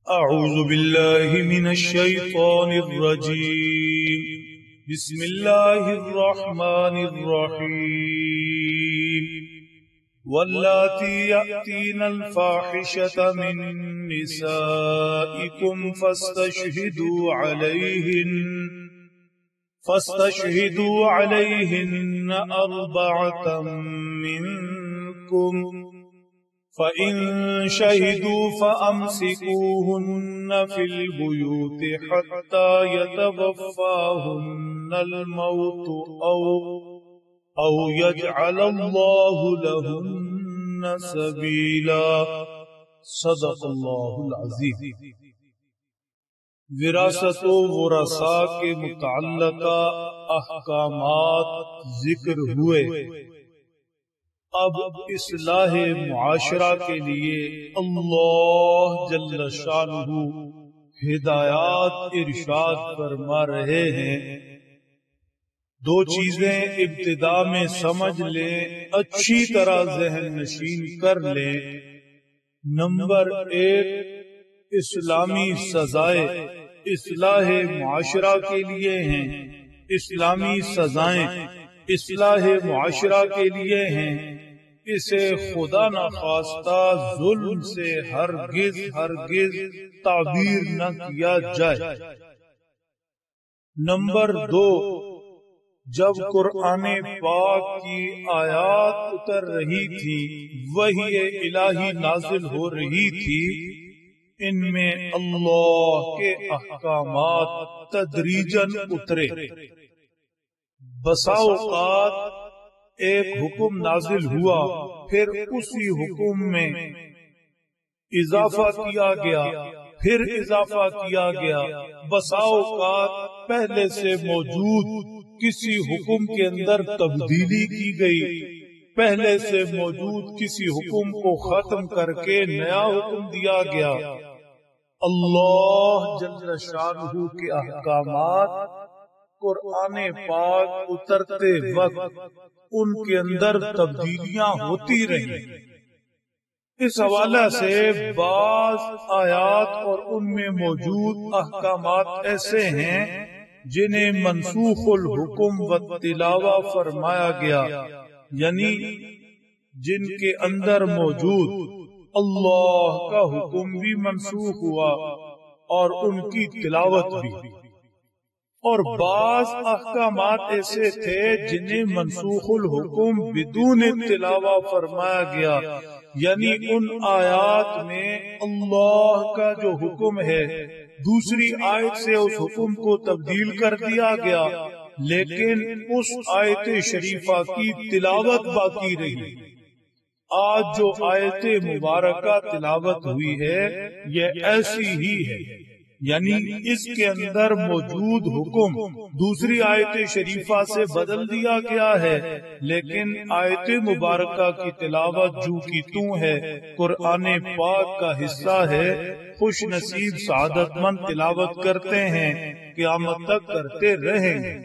أعوذ بالله من الشيطان الرجيم. بسم الله الرحمن الرحيم. واللاتي يأتين الفاحشة من نسائكم فاستشهدوا عليهن أربعة منكم، فإن شهدوا فأمسكوهن في البيوت حتى يتوفاهن الموت أو يجعل الله لهن سبيلا. صدق اللہ العظیم. وراثت و ورثاء کے متعلقہ احکامات ذکر ہوئے. اب اصلاح معاشرہ کے لیے اللہ جل شانہ ہدایات ارشاد فرما رہے ہیں. دو چیزیں ابتدا میں سمجھ لیں، اچھی طرح ذہن نشین کر لیں. نمبر 1، اسلامی سزائیں اصلاح معاشرہ کے لیے ہیں. اسلامی سزائیں اصلاح معاشرہ کے لیے ہیں. اسے خدا نخواستہ ظلم سے ہرگز تعبیر نہ کیا جائے. نمبر 2، جب قرآن پاک کی آیات اتر رہی تھی، وحی الہی نازل ہو رہی تھی، ان میں اللہ کے احکامات تدریجاً اترے. بسا اوقات ایک حکم نازل ہوا، پھر اسی حکم میں اضافہ کیا گیا، پھر اضافہ کیا گیا. بسا اوقات پہلے سے موجود کسی حکم کے اندر تبدیلی کی گئی، پہلے سے موجود کسی حکم کو ختم کر کے نیا حکم دیا گیا. اللہ جل شانہ کے احکامات قرآن پاک اترتے وقت ان کے اندر تبدیلیاں ہوتی رہی. اس حوالے سے بعض آیات اور ان میں موجود احکامات ایسے ہیں جنہیں منسوخ الحکم و تلاوہ فرمایا گیا، یعنی جن کے اندر موجود اللہ کا حکم بھی منسوخ ہوا اور ان کی تلاوت بھی. اور بعض احکامات ایسے تھے جنہیں منسوخ الحکم بدون تلاوہ فرمایا گیا، یعنی ان آیات میں اللہ کا جو حکم ہے دوسری آیت سے اس حکم کو تبدیل کر دیا گیا، لیکن اس آیت شریفہ کی تلاوت باقی رہی. آج جو آیت مبارکہ تلاوت ہوئی ہے یہ ایسی ہی ہے، یعنی اس کے اندر موجود حکم دوسری آیت شریفہ سے بدل دیا گیا ہے، لیکن آیت مبارکہ کی تلاوت جو کی توں ہے، قرآن پاک کا حصہ ہے. خوش نصیب سعادت مند تلاوت کرتے ہیں، قیامت تک کرتے رہیں گے.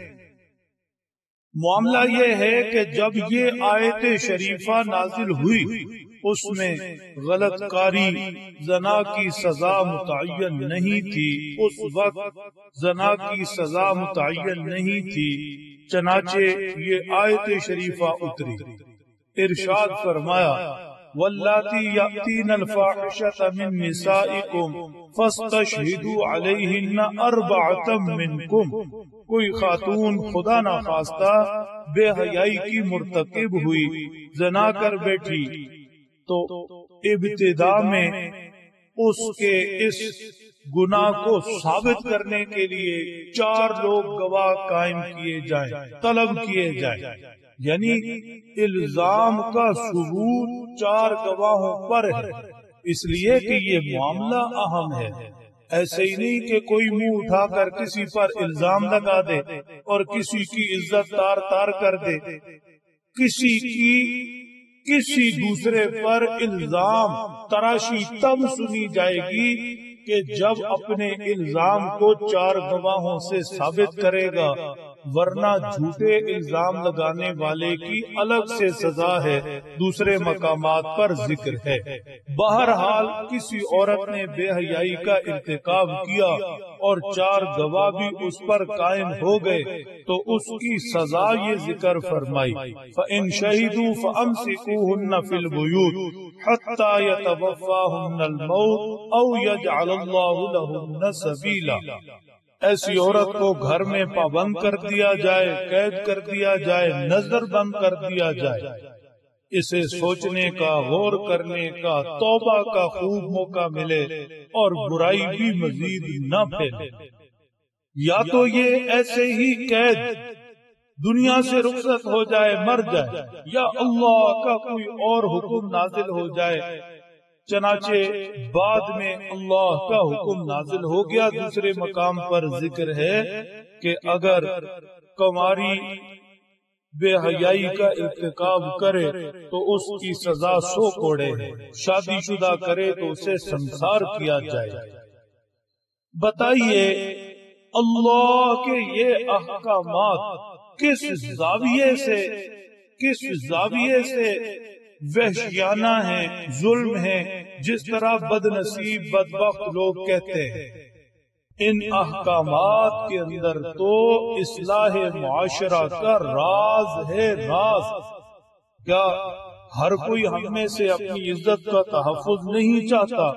معاملہ یہ ہے کہ جب یہ آیت شریفہ نازل ہوئی اس میں غلط کاری زنا کی سزا متعین نہیں تھی. اس وقت زنا کی سزا متعین نہیں تھی، چنانچہ یہ آیت شریفہ اتری. ارشاد فرمایا واللاتی یأتین الفاحشۃ من نسائکم فاستشہدوا علیہن اربعۃ منکم. کوئی خاتون خدا نخواستہ بے حیائی کی مرتکب ہوئی، زنا کر بیٹھی، تو ابتدا میں اس کے اس گناہ کو ثابت کرنے کے لیے 4 لوگ گواہ قائم کیے جائیں، طلب کیے جائیں. یعنی الزام کا ثبوت 4 گواہوں پر ہے، اس لیے کہ یہ معاملہ اہم ہے. ایسے ہی نہیں کہ کوئی منہ اٹھا کر کسی پر الزام لگا دے اور کسی کی عزت تار تار کر دے. کسی دوسرے پر الزام تراشی تب سنی جائے گی کہ جب اپنے الزام کو 4 گواہوں سے ثابت کرے گا. ورنہ جھوٹے الزام لگانے والے کی الگ سے سزا ہے، دوسرے مقامات پر ذکر ہے۔ بہرحال کسی عورت نے بے حیائی کا ارتکاب کیا اور 4 گواہ بھی اس پر قائم ہو گئے تو اس کی سزا یہ ذکر فرمائی، فَإِن شَهِدُوا فَأَمْسِكُوهُنَّ فِي الْبُيُوتِ حَتَّى يَتَوَفَّاهُنَّ الْمَوْتُ أَوْ يَجْعَلَ اللَّهُ لَهُنَّ سَبِيلًا۔ ایسی عورت کو گھر میں پابند کر دیا جائے، قید کر دیا جائے، نظر بند کر دیا جائے، اسے سوچنے کا، غور کرنے کا، توبہ کا خوب موقع ملے اور برائی بھی مزید نہ پھیلے۔ یا تو یہ ایسے ہی قید دنیا سے رخصت ہو جائے، مر جائے، یا اللہ کا کوئی اور حکم نازل ہو جائے۔ چنانچہ بعد میں اللہ کا حکم نازل ہو گیا۔ دوسرے مقام پر ذکر ہے کہ اگر کماری بے حیائی کا ارتکاب کرے تو اس کی سزا 100 کوڑے ہے، شادی شدہ کرے تو اسے سنسار کیا جائے۔ بتائیے اللہ کے یہ احکامات کس زاویے سے وحشیانہ ہیں، ظلم ہیں، جس طرح بد نصیب بدبخت لوگ کہتے ہیں۔ ان احکامات کے اندر تو اصلاح معاشرہ کا راز ہے، راز۔ کیا ہر کوئی ہم میں سے اپنی عزت کا تحفظ نہیں چاہتا؟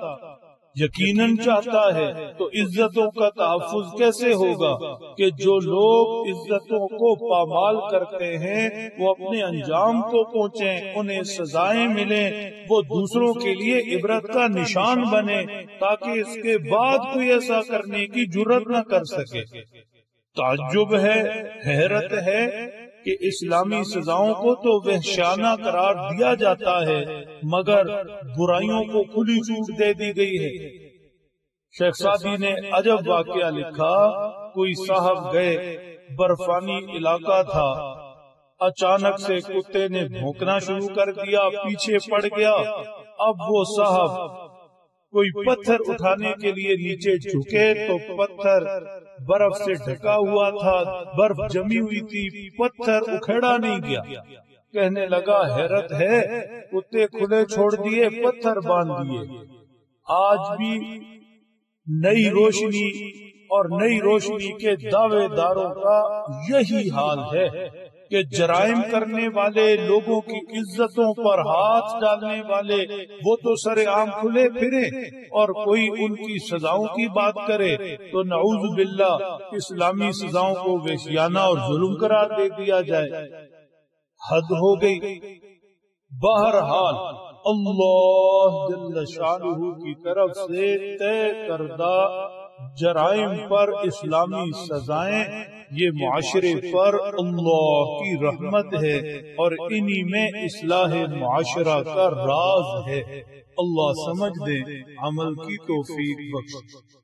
یقیناً چاہتا ہے۔ تو عزتوں کا تحفظ کیسے ہوگا کہ جو لوگ عزتوں کو پامال کرتے ہیں وہ اپنے انجام کو پہنچیں، انہیں سزائیں ملیں، وہ دوسروں کے لیے عبرت کا نشان بنے تاکہ اس کے بعد کوئی ایسا کرنے کی جرت نہ کر سکے۔ تعجب ہے، حیرت ہے کہ اسلامی سزاؤں کو تو وحشیانہ قرار دیا جاتا ہے مگر برائیوں کو کھلی چھوٹ دے دی گئی ہے۔ شیخ سعدی نے عجب واقعہ لکھا، کوئی صاحب گئے، برفانی علاقہ تھا، اچانک سے کتے نے بھونکنا شروع کر دیا، پیچھے پڑ گیا۔ اب وہ صاحب کوئی پتھر اٹھانے کے لیے نیچے جھکے تو پتھر برف سے ڈھکا ہوا تھا، برف جمی ہوئی تھی، پتھر اکھیڑا نہیں گیا۔ کہنے لگا حیرت ہے، کتے کھلے چھوڑ دیے، پتھر باندھ دیے۔ آج بھی نئی روشنی اور نئی روشنی کے دعوے داروں کا یہی حال ہے کہ جرائم کرنے والے لوگوں کی عزتوں پر ہاتھ ڈالنے والے وہ تو سر عام کھلے پھرے اور کوئی ان کی سزاؤں کی بات کرے تو نعوذ باللہ اسلامی سزاؤں کو وحشیانہ اور ظلم قرار دے دیا جائے۔ حد ہو گئی۔ بہرحال اللہ جل شانہ کی طرف سے طے کردہ جرائم پر اسلامی سزائیں، یہ معاشرے پر اللہ کی رحمت ہے اور انہی میں اصلاح معاشرہ کا راز ہے۔ اللہ سمجھ دے، عمل کی توفیق بخشے۔